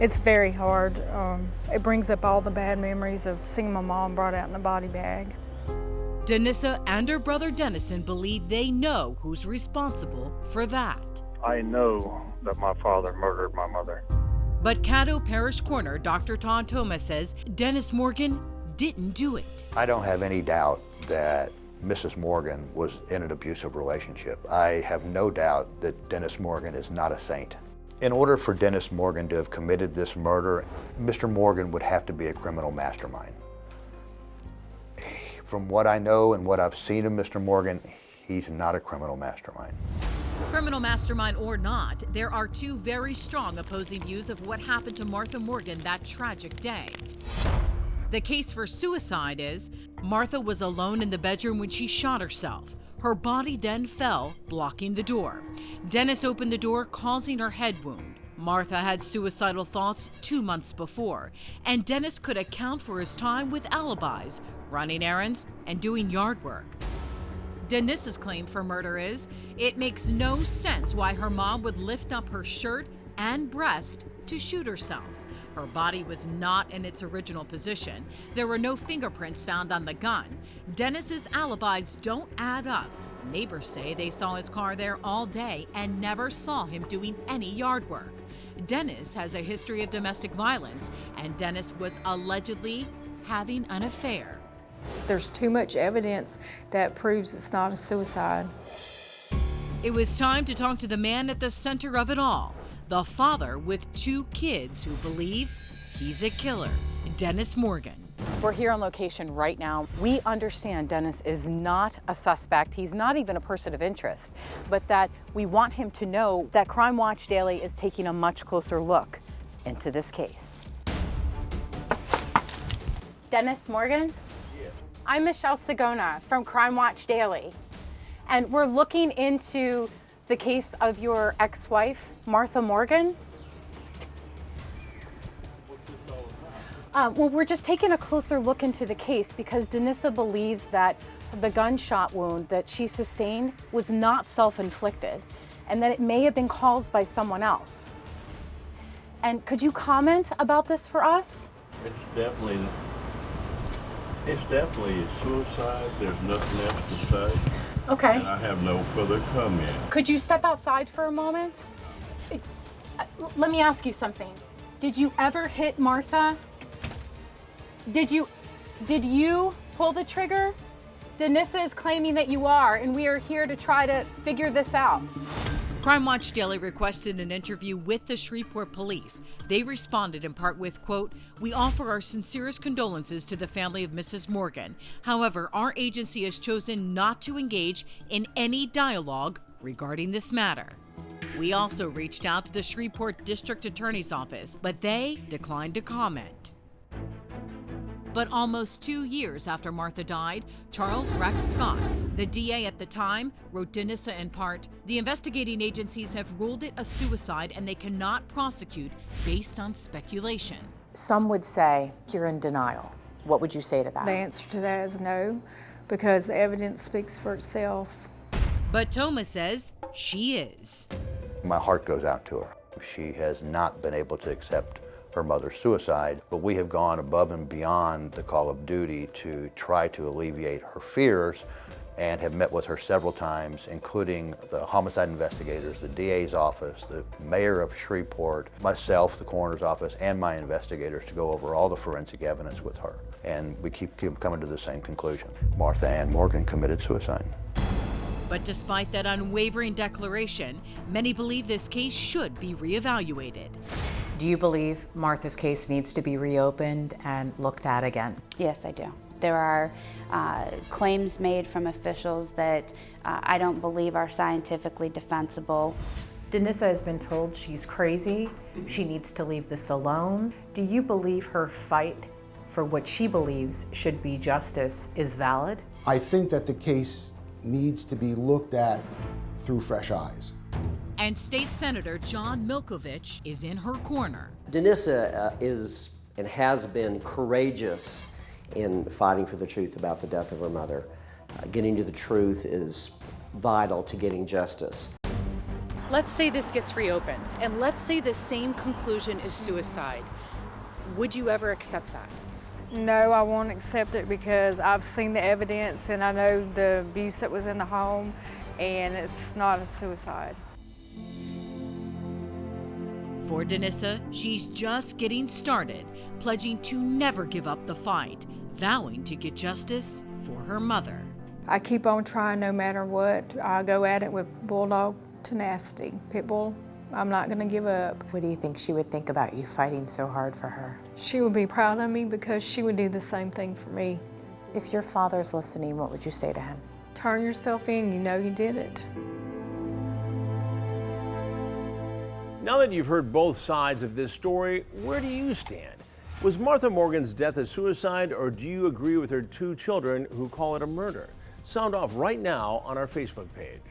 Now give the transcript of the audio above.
It's very hard. It brings up all the bad memories of seeing my mom brought out in a body bag. Denissa and her brother Dennison believe they know who's responsible for that. I know that my father murdered my mother. But Caddo Parish Coroner Dr. Todd Thomas says Dennis Morgan didn't do it. I don't have any doubt that Mrs. Morgan was in an abusive relationship. I have no doubt that Dennis Morgan is not a saint. In order for Dennis Morgan to have committed this murder, Mr. Morgan would have to be a criminal mastermind. From what I know and what I've seen of Mr. Morgan, he's not a criminal mastermind. Criminal mastermind or not, there are two very strong opposing views of what happened to Martha Morgan that tragic day. The case for suicide is Martha was alone in the bedroom when she shot herself. Her body then fell, blocking the door. Dennis opened the door, causing her head wound. Martha had suicidal thoughts 2 months before, and Dennis could account for his time with alibis, running errands, and doing yard work. Denissa's claim for murder is, it makes no sense why her mom would lift up her shirt and breast to shoot herself. Her body was not in its original position. There were no fingerprints found on the gun. Dennis's alibis don't add up. Neighbors say they saw his car there all day and never saw him doing any yard work. Dennis has a history of domestic violence, and Dennis was allegedly having an affair. There's too much evidence that proves it's not a suicide. It was time to talk to the man at the center of it all, the father with 2 kids who believe he's a killer, Dennis Morgan. We're here on location right now. We understand Dennis is not a suspect. He's not even a person of interest, but that we want him to know that Crime Watch Daily is taking a much closer look into this case. Dennis Morgan? Yes. I'm Michelle Sagona from Crime Watch Daily, and we're looking into the case of your ex-wife, Martha Morgan. Well, we're just taking a closer look into the case because Denissa believes that the gunshot wound that she sustained was not self-inflicted and that it may have been caused by someone else. And could you comment about this for us? It's definitely a suicide. There's nothing else to say. Okay. And I have no further comment. Could you step outside for a moment? Let me ask you something. Did you ever hit Martha? Did you pull the trigger? Denissa is claiming that you are, and we are here to try to figure this out. Crime Watch Daily requested an interview with the Shreveport police. They responded in part with, quote, "We offer our sincerest condolences to the family of Mrs. Morgan. However, our agency has chosen not to engage in any dialogue regarding this matter." We also reached out to the Shreveport District Attorney's Office, but they declined to comment. But almost 2 years after Martha died, Charles Rex Scott, the DA at the time, wrote Denissa in part, "The investigating agencies have ruled it a suicide and they cannot prosecute based on speculation." Some would say you're in denial. What would you say to that? The answer to that is no, because the evidence speaks for itself. But Thomas says she is. My heart goes out to her. She has not been able to accept her mother's suicide, but we have gone above and beyond the call of duty to try to alleviate her fears and have met with her several times, including the homicide investigators, the DA's office, the mayor of Shreveport, myself, the coroner's office, and my investigators to go over all the forensic evidence with her. And we keep coming to the same conclusion. Martha Ann Morgan committed suicide. But despite that unwavering declaration, many believe this case should be reevaluated. Do you believe Martha's case needs to be reopened and looked at again? Yes, I do. There are claims made from officials that I don't believe are scientifically defensible. Denissa has been told she's crazy, she needs to leave this alone. Do you believe her fight for what she believes should be justice is valid? I think that the case needs to be looked at through fresh eyes. And State Senator John Milkovich is in her corner. Denissa is and has been courageous in fighting for the truth about the death of her mother. Getting to the truth is vital to getting justice. let's say this gets reopened, and let's say the same conclusion is suicide. Would you ever accept that? No, I won't accept it because I've seen the evidence and I know the abuse that was in the home, and it's not a suicide. For Danissa, she's just getting started, pledging to never give up the fight, vowing to get justice for her mother. I keep on trying no matter what. I go at it with bulldog tenacity. Pit bull, I'm not gonna give up. What do you think she would think about you fighting so hard for her? She would be proud of me because she would do the same thing for me. If your father's listening, what would you say to him? Turn yourself in, you know you did it. Now that you've heard both sides of this story, where do you stand? Was Martha Morgan's death a suicide, or do you agree with her two children who call it a murder? Sound off right now on our Facebook page.